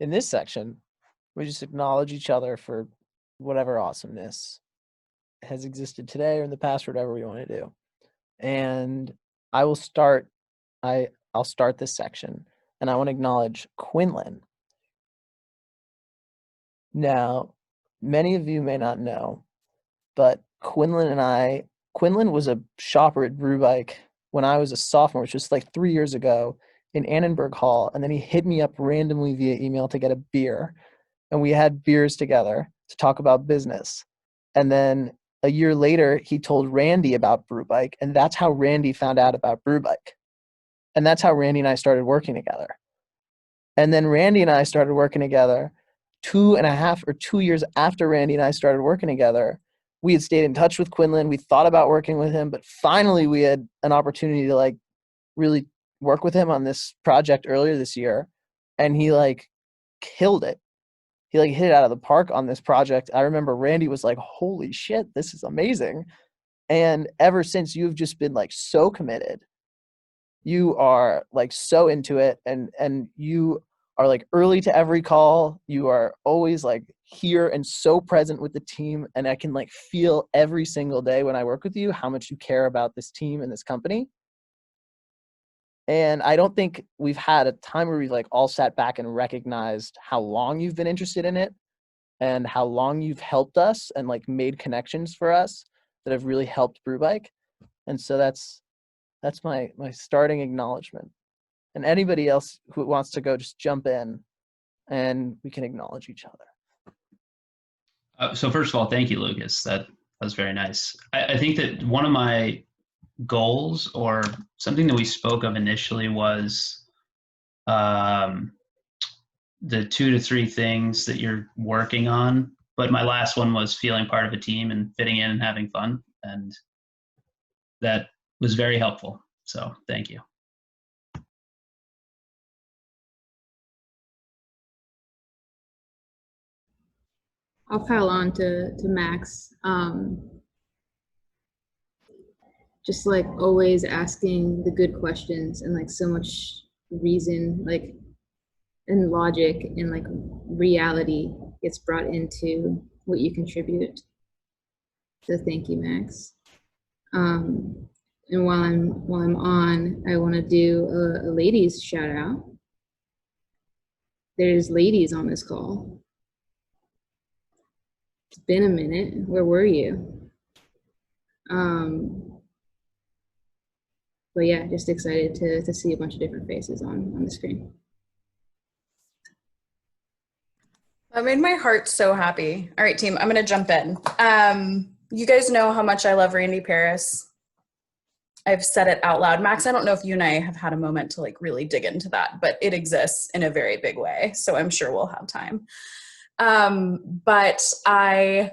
In this section, we just acknowledge each other for whatever awesomeness has existed today or in the past, or whatever we want to do. And I will start, I'll start this section, and I want to acknowledge Quinlan. Now, many of you may not know, but Quinlan was a shopper at BrewBike when I was a sophomore, which was like 3 years ago, in Annenberg Hall, and then he hit me up randomly via email to get a beer, and we had beers together to talk about business. And then a year later, he told Randy about BrewBike, and that's how Randy found out about BrewBike. And that's how Randy and I started working together. And then Randy and I started working together 2.5 or 2 years after Randy and I started working together. We had stayed in touch with Quinlan. We thought about working with him, but finally we had an opportunity to like really work with him on this project earlier this year. And he like killed it. He like hit it out of the park on this project. I remember Randy was like, holy shit, this is amazing. And ever since, you've just been like so committed. You are like so into it, and you are like early to every call. You are always like here and so present with the team, and I can like feel every single day when I work with you how much you care about this team and this company. And I don't think we've had a time where we like all sat back and recognized how long you've been interested in it and how long you've helped us and like made connections for us that have really helped BrewBike. And so that's my starting acknowledgement. And anybody else who wants to go, just jump in and we can acknowledge each other. So first of all, thank you, Lucas. That was very nice. I think that one of my goals, or something that we spoke of initially, was the 2 to 3 things that you're working on. But my last one was feeling part of a team and fitting in and having fun. And that was very helpful. So thank you. I'll pile on to Max. Just like always asking the good questions, and like so much reason, like, and logic and like reality gets brought into what you contribute. So thank you, Max. And while I'm on, I want to do a ladies shout out. There's ladies on this call. It's been a minute. Where were you? But yeah, just excited to see a bunch of different faces on the screen. That made my heart so happy. All right, team, I'm gonna jump in. You guys know how much I love Randy Paris. I've said it out loud. Max, I don't know if you and I have had a moment to like really dig into that, but it exists in a very big way. So I'm sure we'll have time. But I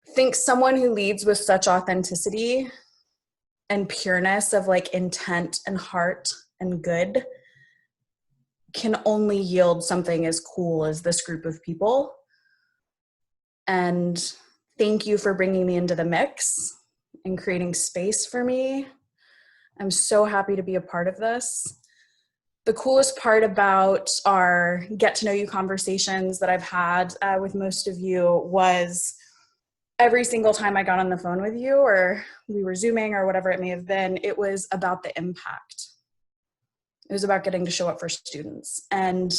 think someone who leads with such authenticity and pureness of like intent and heart and good can only yield something as cool as this group of people. And thank you for bringing me into the mix and creating space for me. I'm so happy to be a part of this. The coolest part about our get to know you conversations that I've had with most of you was every single time I got on the phone with you, or we were Zooming or whatever it may have been, it was about the impact. It was about getting to show up for students. And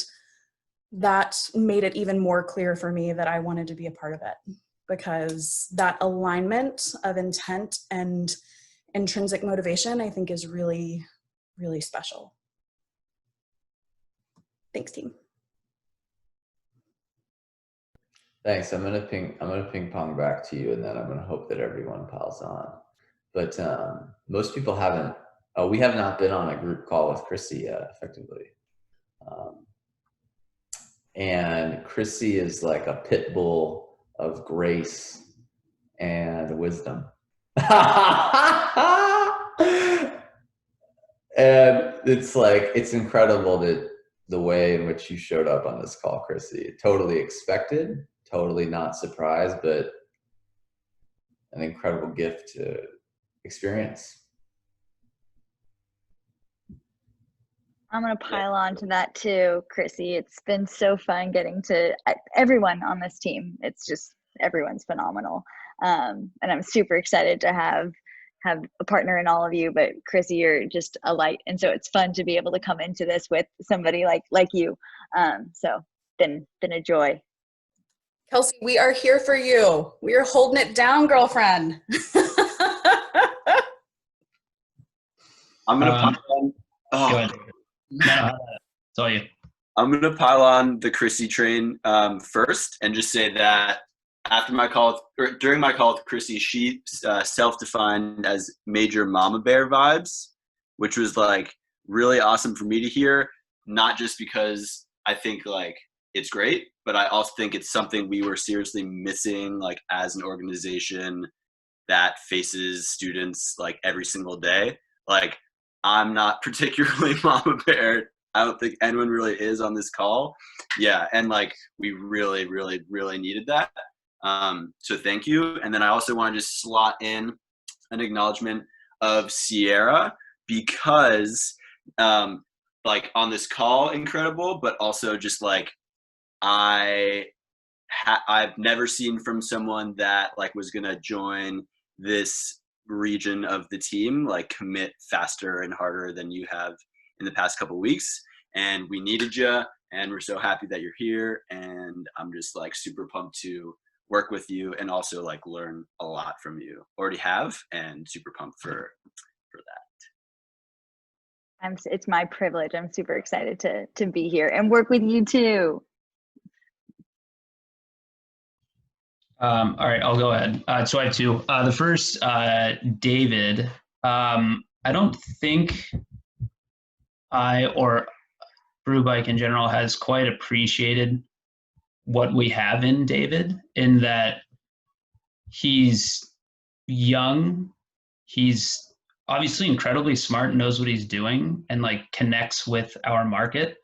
that made it even more clear for me that I wanted to be a part of it, because that alignment of intent and intrinsic motivation, I think, is really, really special. Thanks, team. Thanks. I'm gonna ping pong back to you, and then I'm gonna hope that everyone piles on. But most people haven't. We have not been on a group call with Chrissy yet, effectively. And Chrissy is like a pit bull of grace and wisdom. And it's like, it's incredible that the way in which you showed up on this call, Chrissy. Totally expected, totally not surprised, but an incredible gift to experience. I'm going to pile on to that too, Chrissy. It's been so fun getting to everyone on this team. It's just everyone's phenomenal. And I'm super excited to have a partner in all of you, but Chrissy, you're just a light. And so it's fun to be able to come into this with somebody like you. So been a joy. Kelsey, we are here for you. We are holding it down, girlfriend. I'm going to pile on. Go ahead. No, it's all you. I'm going to pile on the Chrissy train first and just say that after my call, or during my call with Chrissy, she self-defined as major mama bear vibes, which was like really awesome for me to hear, not just because I think like it's great, but I also think it's something we were seriously missing like as an organization that faces students like every single day. Like I'm not particularly mama bear. I don't think anyone really is on this call. Yeah, and like we really, really, really needed that. So thank you. And then I also want to just slot in an acknowledgement of Sierra because like on this call, incredible, but also just like I've never seen from someone that like was gonna join this region of the team like commit faster and harder than you have in the past couple of weeks, and we needed you, and we're so happy that you're here, and I'm just like super pumped to work with you and also like learn a lot from you. Already have, and super pumped for that. It's my privilege. I'm super excited to be here and work with you too. All right, I'll go ahead. So I have two. The first, David. I don't think I or BrewBike in general has quite appreciated what we have in David, in that he's young, he's obviously incredibly smart and knows what he's doing and like connects with our market.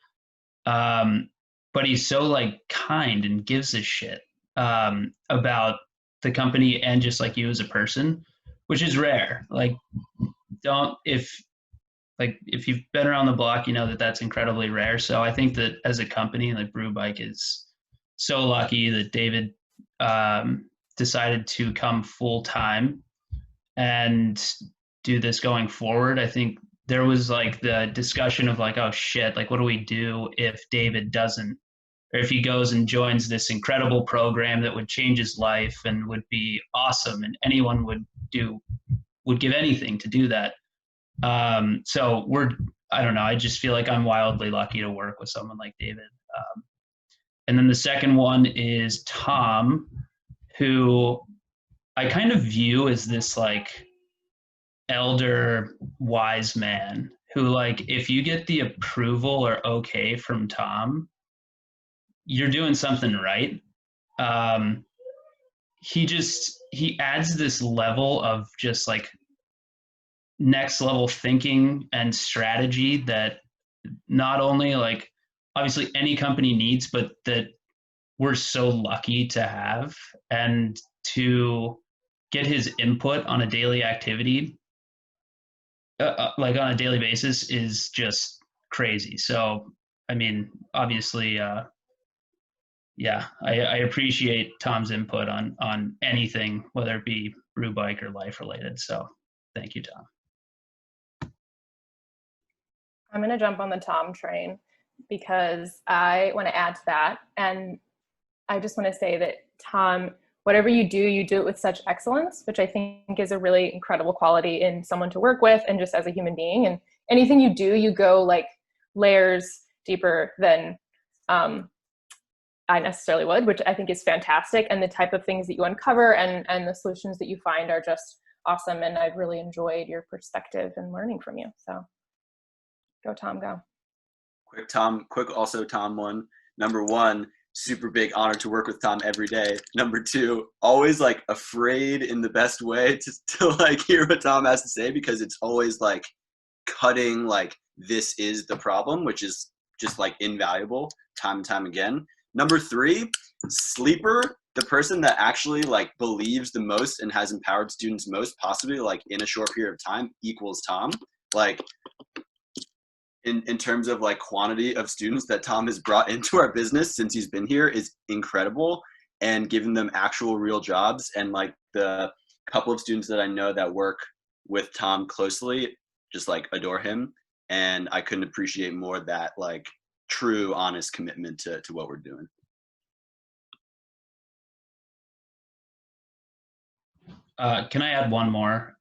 But he's so like kind and gives a shit about the company and just like you as a person, which is rare. Like if you've been around the block, you know that that's incredibly rare. So I think that as a company, like BrewBike is so lucky that David decided to come full time and do this going forward. I think there was like the discussion of like, oh shit, like what do we do if David doesn't, or if he goes and joins this incredible program that would change his life and would be awesome and anyone would give anything to do that. So I don't know, I just feel like I'm wildly lucky to work with someone like David. And then the second one is Tom, who I kind of view as this like elder wise man who, like, if you get the approval or okay from Tom, you're doing something right. He adds this level of just like next level thinking and strategy that not only like obviously any company needs, but that we're so lucky to have, and to get his input on a daily activity, like on a daily basis, is just crazy. So, I mean, obviously, yeah, I appreciate Tom's input on anything, whether it be BrewBike or life related. So thank you, Tom. I'm going to jump on the Tom train because I want to add to that. And I just want to say that Tom, whatever you do it with such excellence, which I think is a really incredible quality in someone to work with and just as a human being. And anything you do, you go like layers deeper than I necessarily would, which I think is fantastic. And the type of things that you uncover and the solutions that you find are just awesome. And I've really enjoyed your perspective and learning from you. So go, Tom, go. Quick also Tom one. Number one, super big honor to work with Tom every day. Number two, always like afraid in the best way to like hear what Tom has to say, because it's always like cutting like this is the problem, which is just like invaluable time and time again. Number three, sleeper, the person that actually like believes the most and has empowered students most possibly like in a short period of time equals Tom. Like in terms of like quantity of students that Tom has brought into our business since he's been here is incredible, and giving them actual real jobs. And like the couple of students that I know that work with Tom closely just like adore him. And I couldn't appreciate more that like true, honest commitment to what we're doing. Can I add one more?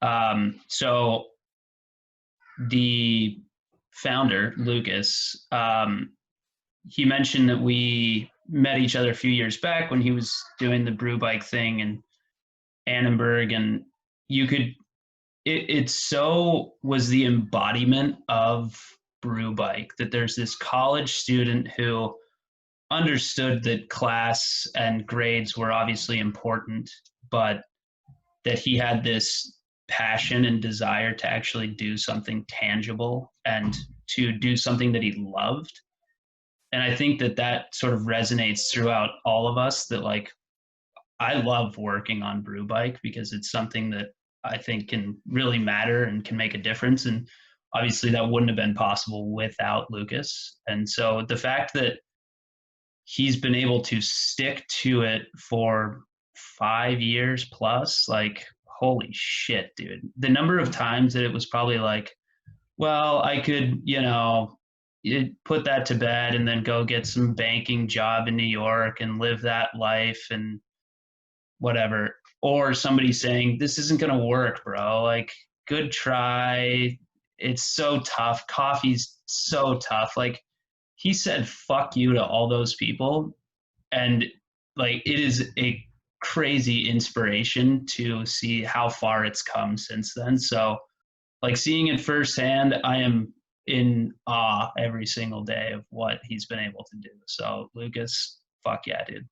So the founder, Lucas, he mentioned that we met each other a few years back when he was doing the BrewBike thing in Annenberg, and you could, it so was the embodiment of BrewBike that there's this college student who understood that class and grades were obviously important, but that he had this passion and desire to actually do something tangible and to do something that he loved. And I think that that sort of resonates throughout all of us, that like, I love working on BrewBike because it's something that I think can really matter and can make a difference. And obviously that wouldn't have been possible without Lucas. And so the fact that he's been able to stick to it for 5 years plus, like, holy shit, dude. The number of times that it was probably like, well, I could, put that to bed and then go get some banking job in New York and live that life and whatever. Or somebody saying, this isn't going to work, bro. Like, good try. It's so tough. Coffee's so tough. Like, he said, fuck you to all those people. And like, it is a crazy inspiration to see how far it's come since then. So like, seeing it firsthand, I am in awe every single day of what he's been able to do. So Lucas, fuck yeah, dude.